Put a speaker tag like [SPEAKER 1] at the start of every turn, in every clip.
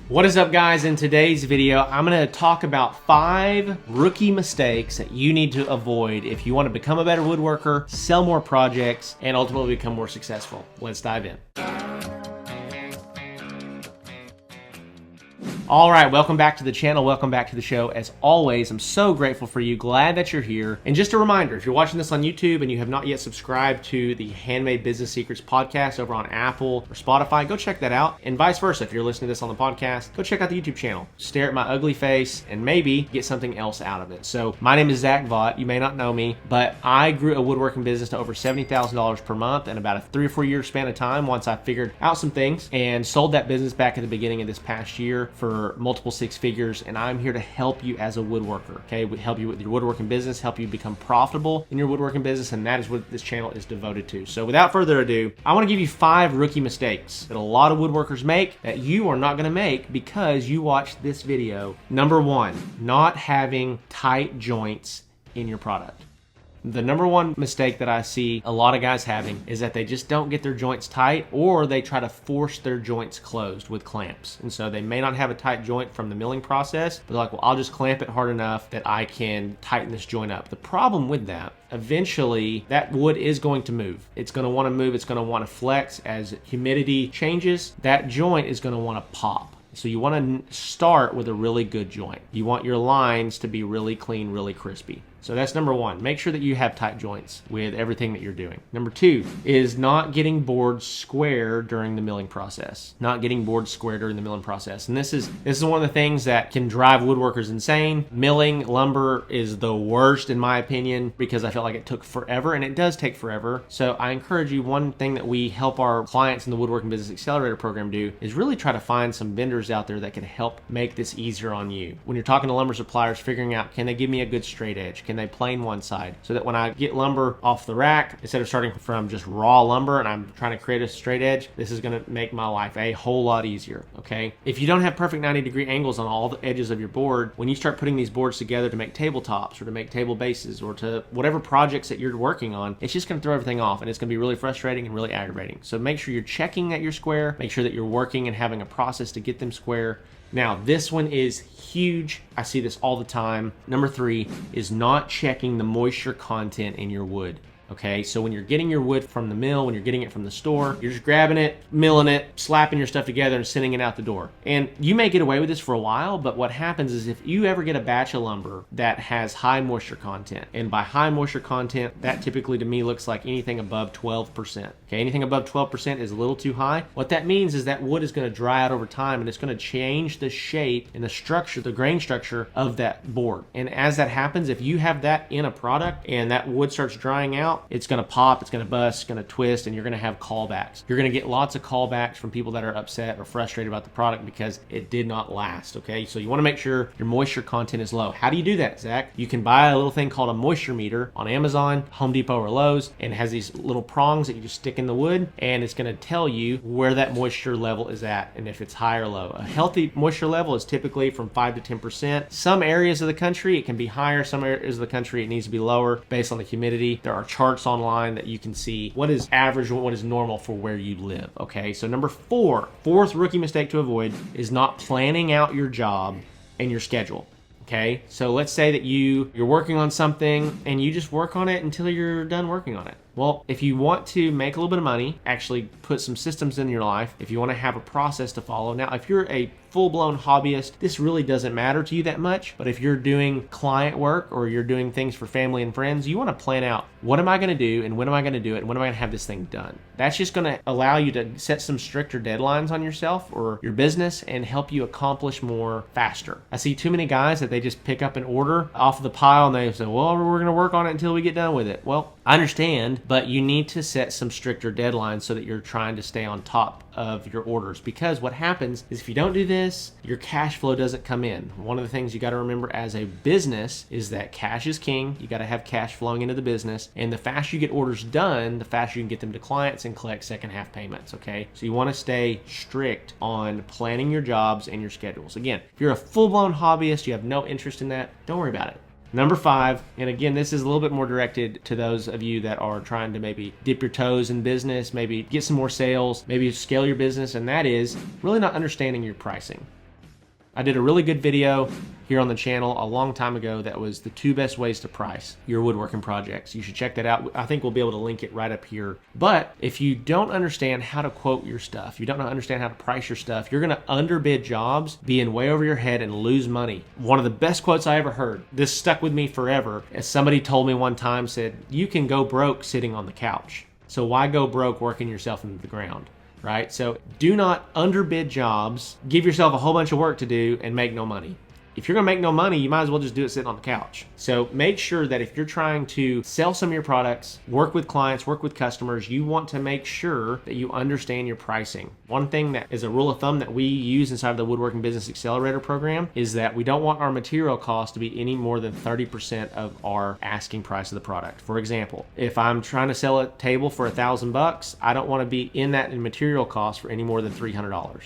[SPEAKER 1] What is up, guys? In today's video, I'm going to talk about 5 rookie mistakes that you need to avoid if you want to become a better woodworker, sell more projects, and ultimately become more successful. Let's dive in. All right, welcome back to the channel. Welcome back to the show. As always, I'm so grateful for you. Glad that you're here. And just a reminder, if you're watching this on YouTube and you have not yet subscribed to the Handmade Business Secrets podcast over on Apple or Spotify, go check that out. And vice versa, if you're listening to this on the podcast, go check out the YouTube channel. Stare at my ugly face and maybe get something else out of it. So my name is Vaught. You may not know me, but I grew a woodworking business to over $70,000 per month in about a 3 or 4 year span of time once I figured out some things and sold that business back at the beginning of this past year for multiple 6 figures. And I'm here to help you as a woodworker. Okay, we help you with your woodworking business, help you become profitable in your woodworking business, and that is what this channel is devoted to. So without further ado, I want to give you 5 rookie mistakes that a lot of woodworkers make that you are not going to make because you watched this video. Number 1, not having tight joints in your product. The number 1 mistake that I see a lot of guys having is that they just don't get their joints tight, or they try to force their joints closed with clamps. And so they may not have a tight joint from the milling process, but they're like, well, I'll just clamp it hard enough that I can tighten this joint up. The problem with that, eventually that wood is going to move. It's going to want to move. It's going to want to flex as humidity changes. That joint is going to want to pop. So you want to start with a really good joint. You want your lines to be really clean, really crispy. So that's number 1. Make sure that you have tight joints with everything that you're doing. Number 2 is not getting boards square during the milling process. Not getting boards square during the milling process. And this is one of the things that can drive woodworkers insane. Milling lumber is the worst in my opinion because I felt like it took forever, and it does take forever. So I encourage you, one thing that we help our clients in the Woodworking Business Accelerator program do is really try to find some vendors out there that can help make this easier on you. When you're talking to lumber suppliers, figuring out, can they give me a good straight edge? Can they plane one side? So that when I get lumber off the rack, instead of starting from just raw lumber and I'm trying to create a straight edge, this is going to make my life a whole lot easier. Okay, if you don't have perfect 90-degree angles on all the edges of your board, when you start putting these boards together to make tabletops or to make table bases or to whatever projects that you're working on, it's just going to throw everything off, and it's going to be really frustrating and really aggravating. So make sure you're checking that you're square, make sure that you're working and having a process to get them square. Now, this one is huge. I see this all the time. Number 3 is not checking the moisture content in your wood. Okay, so when you're getting your wood from the mill, when you're getting it from the store, you're just grabbing it, milling it, slapping your stuff together and sending it out the door. And you may get away with this for a while, but what happens is if you ever get a batch of lumber that has high moisture content, and by high moisture content, that typically to me looks like anything above 12%. Okay, anything above 12% is a little too high. What that means is that wood is going to dry out over time, and it's going to change the shape and the structure, the grain structure of that board. And as that happens, if you have that in a product and that wood starts drying out, it's going to pop, it's going to bust, it's going to twist, and you're going to have callbacks. You're going to get lots of callbacks from people that are upset or frustrated about the product because it did not last. Okay, so you want to make sure your moisture content is low. How do you do that, Zach? You can buy a little thing called a moisture meter on Amazon, Home Depot, or Lowe's, and it has these little prongs that you just stick in the wood, and it's going to tell you where that moisture level is at and if it's high or low. A healthy moisture level is typically from 5 to 10%. Some areas of the country it can be higher, some areas of the country it needs to be lower based on the humidity. There are charts online that you can see what is average and what is normal for where you live. Okay, so number 4, fourth rookie mistake to avoid is not planning out your job and your schedule. Okay, so let's say that you're working on something and you just work on it until you're done working on it. Well, if you want to make a little bit of money, actually put some systems in your life, if you want to have a process to follow. Now, if you're a full-blown hobbyist, this really doesn't matter to you that much. But if you're doing client work or you're doing things for family and friends, you want to plan out, what am I going to do and when am I going to do it and when am I going to have this thing done? That's just going to allow you to set some stricter deadlines on yourself or your business and help you accomplish more faster. I see too many guys that they just pick up an order off of the pile and they say, well, we're going to work on it until we get done with it. Well, I understand, but you need to set some stricter deadlines so that you're trying to stay on top of your orders, because what happens is if you don't do this, your cash flow doesn't come in. One of the things you got to remember as a business is that cash is king. You got to have cash flowing into the business, and the faster you get orders done, the faster you can get them to clients and collect second half payments. Okay, so you want to stay strict on planning your jobs and your schedules. Again, if you're a full-blown hobbyist, you have no interest in that, don't worry about it. Number 5, and again, this is a little bit more directed to those of you that are trying to maybe dip your toes in business, maybe get some more sales, maybe scale your business, and that is really not understanding your pricing. I did a really good video here on the channel a long time ago that was the 2 best ways to price your woodworking projects. You should check that out. I think we'll be able to link it right up here. But if you don't understand how to quote your stuff, you don't understand how to price your stuff, you're gonna underbid jobs, be in way over your head, and lose money. One of the best quotes I ever heard, this stuck with me forever, as somebody told me one time, said, you can go broke sitting on the couch. So why go broke working yourself into the ground? Right? So do not underbid jobs, give yourself a whole bunch of work to do, and make no money. If you're gonna make no money, you might as well just do it sitting on the couch. So make sure that if you're trying to sell some of your products, work with clients, work with customers, you want to make sure that you understand your pricing. One thing that is a rule of thumb that we use inside of the Woodworking Business Accelerator program is that we don't want our material cost to be any more than 30% of our asking price of the product. For example, if I'm trying to sell a table for $1,000, I don't want to be in that in material cost for any more than $300.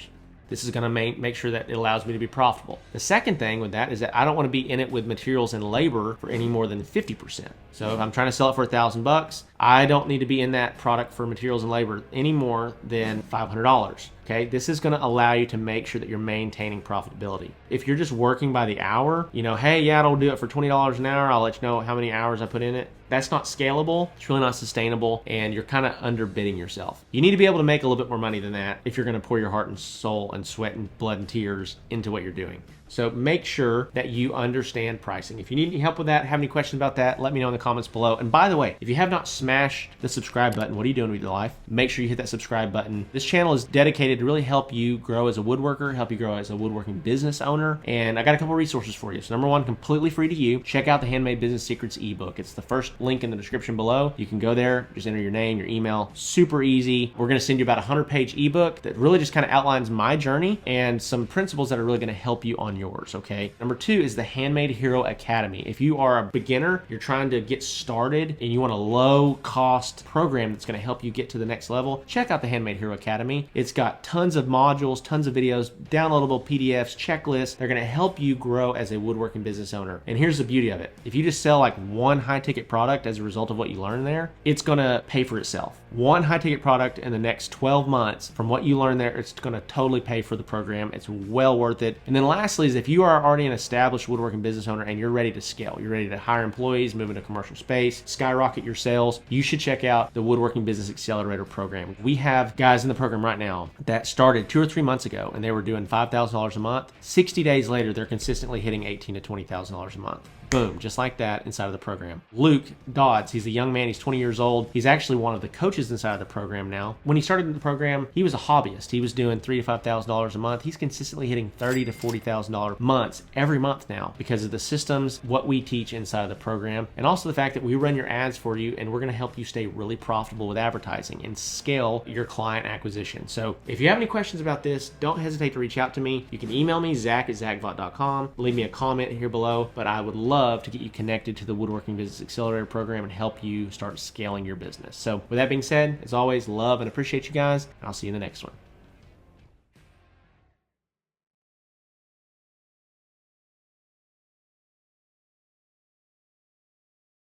[SPEAKER 1] This is going to make sure that it allows me to be profitable. The second thing with that is that I don't want to be in it with materials and labor for any more than 50%. So if I'm trying to sell it for $1,000, I don't need to be in that product for materials and labor any more than $500. Okay, this is going to allow you to make sure that you're maintaining profitability. If you're just working by the hour, hey, yeah, I'll do it for $20 an hour. I'll let you know how many hours I put in it. That's not scalable. It's really not sustainable, and you're kind of underbidding yourself. You need to be able to make a little bit more money than that if you're going to pour your heart and soul and sweat and blood and tears into what you're doing. So make sure that you understand pricing. If you need any help with that, have any questions about that, let me know in the comments below. And by the way, if you have not smashed the subscribe button, what are you doing with your life? Make sure you hit that subscribe button. This channel is dedicated to really help you grow as a woodworker, help you grow as a woodworking business owner. And I got a couple resources for you. So number one, completely free to you. Check out the Handmade Business Secrets ebook. It's the first link in the description below. You can go there, just enter your name, your email. Super easy. We're going to send you about a 100-page ebook that really just kind of outlines my journey and some principles that are really going to help you on yours, okay? Number two is the Handmade Hero Academy. If you are a beginner, you're trying to get started and you want a low-cost program that's going to help you get to the next level, check out the Handmade Hero Academy. It's got tons of modules, tons of videos, downloadable PDFs, checklists. They're going to help you grow as a woodworking business owner. And here's the beauty of it. If you just sell like one high-ticket product as a result of what you learn there, it's going to pay for itself. One high-ticket product in the next 12 months, from what you learn there, it's going to totally pay for the program. It's well worth it. And then lastly is if you are already an established woodworking business owner and you're ready to scale, you're ready to hire employees, move into commercial space, skyrocket your sales, you should check out the Woodworking Business Accelerator program. We have guys in the program right now that started 2 or 3 months ago and they were doing $5,000 a month. 60 days later, they're consistently hitting $18,000 to $20,000 a month. Boom, just like that inside of the program. Luke Dodds, he's a young man, he's 20 years old. He's actually one of the coaches inside of the program now. When he started in the program, he was a hobbyist. He was doing $3,000 to $5,000 a month. He's consistently hitting $30,000 to $40,000 months every month now because of the systems, what we teach inside of the program, and also the fact that we run your ads for you and we're gonna help you stay really profitable with advertising and scale your client acquisition. So if you have any questions about this, don't hesitate to reach out to me. You can email me, zach@zachvaught.com. Leave me a comment here below, but I would love to get you connected to the Woodworking Business Accelerator program and help you start scaling your business. So with that being said, as always, love and appreciate you guys, and I'll see you in the next one.